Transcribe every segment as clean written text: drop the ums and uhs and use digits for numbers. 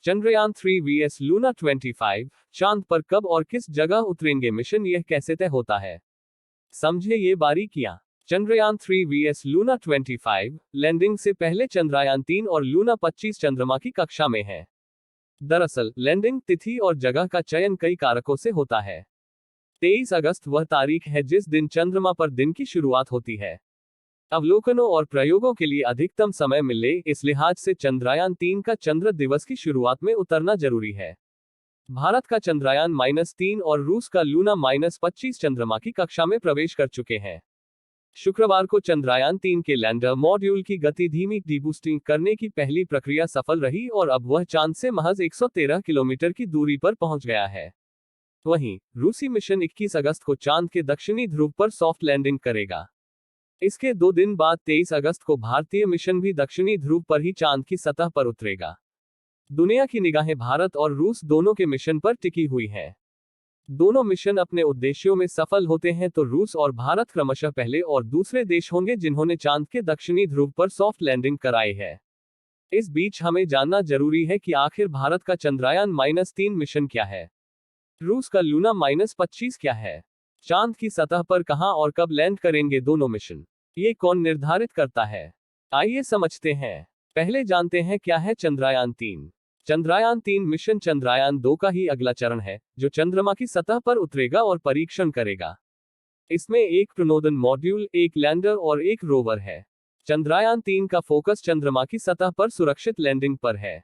Chandrayaan 3 VS Luna 25 चांद पर कब और किस जगह उतरेंगे मिशन, यह कैसे तय होता है? समझे ये बारीकियां। चंद्रयान 3 वीएस लूना 25 लैंडिंग से पहले चंद्रयान 3 और लूना 25 चंद्रमा की कक्षा में है। दरअसल लैंडिंग तिथि और जगह का चयन कई कारकों से होता है। 23 अगस्त वह तारीख है जिस दिन चंद्रमा पर दिन की शुरुआत होती है। अवलोकनों और प्रयोगों के लिए अधिकतम समय मिले, इस लिहाज से चंद्रयान 3 का चंद्र दिवस की शुरुआत में उतरना जरूरी है। भारत का चंद्रयान -3 और रूस का लूना -25 चंद्रमा की कक्षा में प्रवेश कर चुके हैं। शुक्रवार को चंद्रयान 3 के लैंडर मॉड्यूल की गति धीमी डीबूस्टिंग करने की पहली प्रक्रिया सफल रही और अब वह चांद से महज 113 किलोमीटर की दूरी पर पहुंच गया है। वहीं रूसी मिशन 21 अगस्त को चांद के दक्षिणी ध्रुव पर सॉफ्ट लैंडिंग करेगा। इसके 2 दिन बाद 23 अगस्त को भारतीय मिशन भी दक्षिणी ध्रुव पर ही चांद की सतह पर उतरेगा। दुनिया की निगाहें भारत और रूस दोनों के मिशन पर टिकी हुई हैं। दोनों मिशन अपने उद्देश्यों में सफल होते हैं तो रूस और भारत क्रमशः पहले और दूसरे देश होंगे जिन्होंने चांद के दक्षिणी ध्रुव पर सॉफ्ट लैंडिंग कराई है। इस बीच हमें जानना जरूरी है कि आखिर भारत का चंद्रयान -3 मिशन क्या है, रूस का लूना -25 क्या है, चांद की सतह पर कहां और कब लैंड करेंगे दोनों मिशन, ये कौन निर्धारित करता है? आइए समझते हैं। पहले जानते हैं क्या है चंद्रयान 3। चंद्रयान 3 मिशन चंद्रयान 2 का ही अगला चरण है, जो चंद्रमा की सतह पर उतरेगा और परीक्षण करेगा। इसमें एक प्रणोदन मॉड्यूल, एक लैंडर और एक रोवर है। चंद्रयान 3 का फोकस चंद्रमा की सतह पर सुरक्षित लैंडिंग पर है।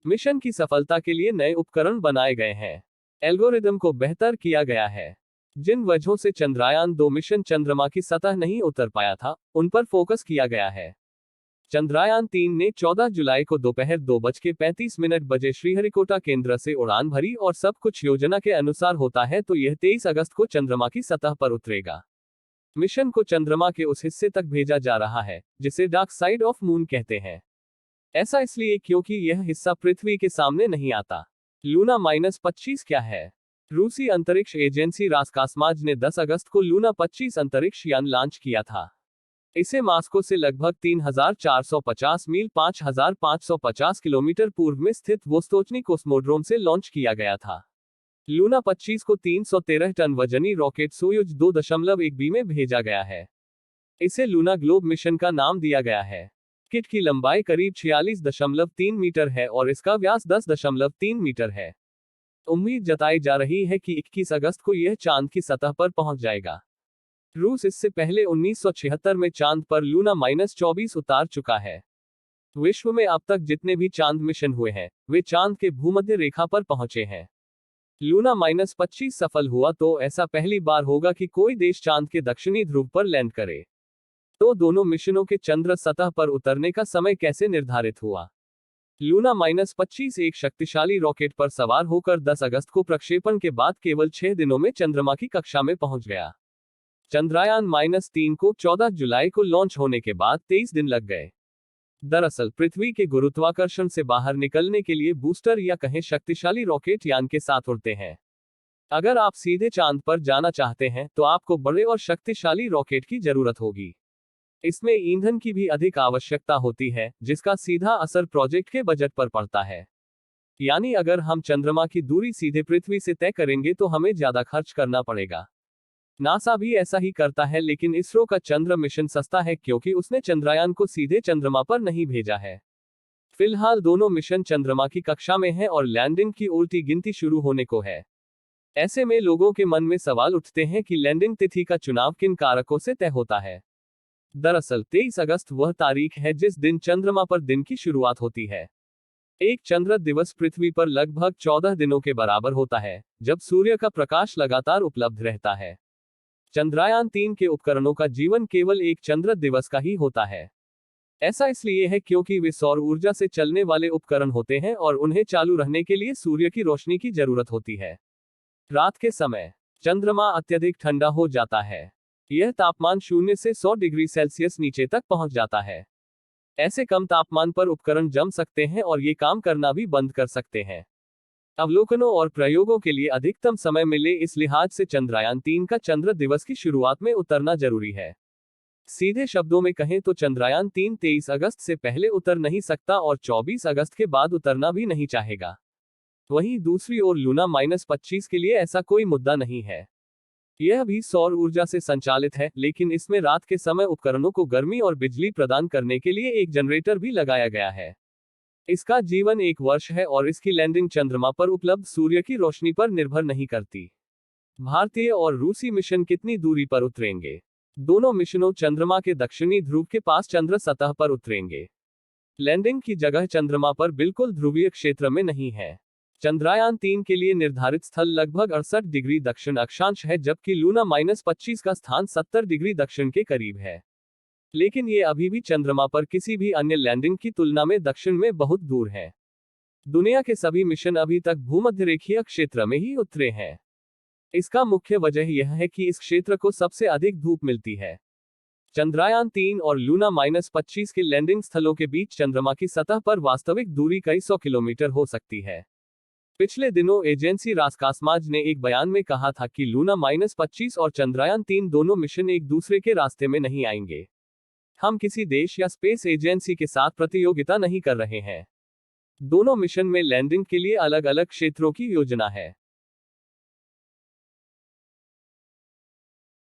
मिशन की सफलता के लिए नए उपकरण बनाए गए हैं। एल्गोरिदम को बेहतर किया गया है। जिन वजहों से चंद्रयान 2 मिशन चंद्रमा की सतह नहीं उतर पाया था, उन पर फोकस किया गया है। चंद्रयान 3 ने 14 जुलाई को दोपहर 2:35 बजे श्रीहरिकोटा केंद्र से उड़ान भरी और सब कुछ योजना के अनुसार होता है तो यह 23 अगस्त को चंद्रमा की सतह पर उतरेगा। मिशन को चंद्रमा के उस हिस्से तक भेजा जा रहा है जिसे डार्क साइड ऑफ मून कहते हैं। ऐसा इसलिए क्योंकि यह हिस्सा पृथ्वी के सामने नहीं आता। लूना -25 क्या है? रूसी अंतरिक्ष एजेंसी रास्कास्माज ने 10 अगस्त को लूना 25 अंतरिक्ष यान लॉन्च किया था। इसे मॉस्को से लगभग 3450 मील 5550 किलोमीटर पूर्व में स्थित वोस्तोचनी कोस्मोड्रोम से लॉन्च किया गया था। लूना 25 को 313 टन वजनी रॉकेट सोयुज 2.1B में भेजा गया है। इसे लूना ग्लोब मिशन का नाम दिया गया है। किट की लंबाई करीब 46.3 मीटर है और इसका व्यास 10.3 मीटर है। उम्मीद जताई जा रही है कि 21 अगस्त को यह चांद की सतह पर पहुंच जाएगा। रूस इससे पहले 1976 में चांद पर लूना -24 उतार चुका है। विश्व में अब तक जितने भी चांद मिशन हुए हैं, वे चांद के भूमध्य रेखा पर पहुंचे हैं। लूना -25 सफल हुआ तो ऐसा पहली बार होगा कि कोई देश चांद के दक्षिणी ध्रुव पर लैंड करे। तो दोनों मिशनों के चंद्र सतह पर उतरने का समय कैसे निर्धारित हुआ? लूना -25 एक शक्तिशाली रॉकेट पर सवार होकर 10 अगस्त को प्रक्षेपण के बाद केवल 6 दिनों में चंद्रमा की कक्षा में पहुंच गया। चंद्रयान -3 को 14 जुलाई को लॉन्च होने के बाद 23 दिन लग गए। दरअसल पृथ्वी के गुरुत्वाकर्षण से बाहर निकलने के लिए बूस्टर या कहें शक्तिशाली रॉकेट यान के साथ उड़ते हैं। अगर आप सीधे चांद पर जाना चाहते हैं तो आपको बड़े और शक्तिशाली रॉकेट की जरूरत होगी। इसमें ईंधन की भी अधिक आवश्यकता होती है, जिसका सीधा असर प्रोजेक्ट के बजट पर पड़ता है। यानी अगर हम चंद्रमा की दूरी सीधे पृथ्वी से तय करेंगे तो हमें ज्यादा खर्च करना पड़ेगा। नासा भी ऐसा ही करता है, लेकिन इसरो का चंद्र मिशन सस्ता है क्योंकि उसने चंद्रयान को सीधे चंद्रमा पर नहीं भेजा है। फिलहाल दोनों मिशन चंद्रमा की कक्षा में हैं और लैंडिंग की उल्टी गिनती शुरू होने को है। ऐसे में लोगों के मन में सवाल उठते हैं कि लैंडिंग तिथि का चुनाव किन कारकों से तय होता है। दरअसल 23 अगस्त वह तारीख है जिस दिन चंद्रमा पर दिन की शुरुआत होती है। एक चंद्र दिवस पृथ्वी पर लगभग 14 दिनों के बराबर होता है, जब सूर्य का प्रकाश लगातार उपलब्ध रहता है। चंद्रयान 3 के उपकरणों का जीवन केवल एक चंद्र दिवस का ही होता है। ऐसा इसलिए है क्योंकि वे सौर ऊर्जा से चलने वाले उपकरण होते हैं और उन्हें चालू रहने के लिए सूर्य की रोशनी की जरूरत होती है। रात के समय चंद्रमा अत्यधिक ठंडा हो जाता है। यह तापमान 0 से 100 डिग्री सेल्सियस नीचे तक पहुंच जाता है। ऐसे कम तापमान पर उपकरण जम सकते हैं और ये काम करना भी बंद कर सकते हैं। अवलोकनों और प्रयोगों के लिए अधिकतम समय मिले, इस लिहाज से चंद्रयान 3 का चंद्र दिवस की शुरुआत में उतरना जरूरी है। सीधे शब्दों में कहें तो चंद्रयान 3 23 अगस्त से पहले उतर नहीं सकता और 24 अगस्त के बाद उतरना भी नहीं चाहेगा। वहीं दूसरी ओर लूना -25 के लिए ऐसा कोई मुद्दा नहीं है। यह भी सौर ऊर्जा से संचालित है, लेकिन इसमें रात के समय उपकरणों को गर्मी और बिजली प्रदान करने के लिए एक जनरेटर भी लगाया गया है। इसका जीवन 1 वर्ष है और इसकी लैंडिंग चंद्रमा पर उपलब्ध सूर्य की रोशनी पर निर्भर नहीं करती। भारतीय और रूसी मिशन कितनी दूरी पर उतरेंगे? दोनों मिशनों चंद्रमा के दक्षिणी ध्रुव के पास चंद्र सतह पर उतरेंगे। लैंडिंग की जगह चंद्रमा पर बिल्कुल ध्रुवीय क्षेत्र में नहीं है। चंद्रयान 3 के लिए निर्धारित स्थल लगभग 68 डिग्री दक्षिण अक्षांश है, जबकि लूना -25 का स्थान 70 डिग्री दक्षिण के करीब है। लेकिन ये अभी भी चंद्रमा पर किसी भी अन्य लैंडिंग की तुलना में दक्षिण में बहुत दूर है। दुनिया के सभी मिशन अभी तक भूमध्यरेखीय क्षेत्र में ही उतरे हैं। इसका मुख्य वजह यह है कि इस क्षेत्र को सबसे अधिक धूप मिलती है। चंद्रयान 3 और लूना -25 के लैंडिंग स्थलों के बीच चंद्रमा की सतह पर वास्तविक दूरी कई 100 किलोमीटर हो सकती है। पिछले दिनों एजेंसी रास्कास्माज ने एक बयान में कहा था कि लूना -25 और चंद्रयान 3 दोनों मिशन एक दूसरे के रास्ते में नहीं आएंगे। हम किसी देश या स्पेस एजेंसी के साथ प्रतियोगिता नहीं कर रहे हैं। दोनों मिशन में लैंडिंग के लिए अलग अलग क्षेत्रों की योजना है।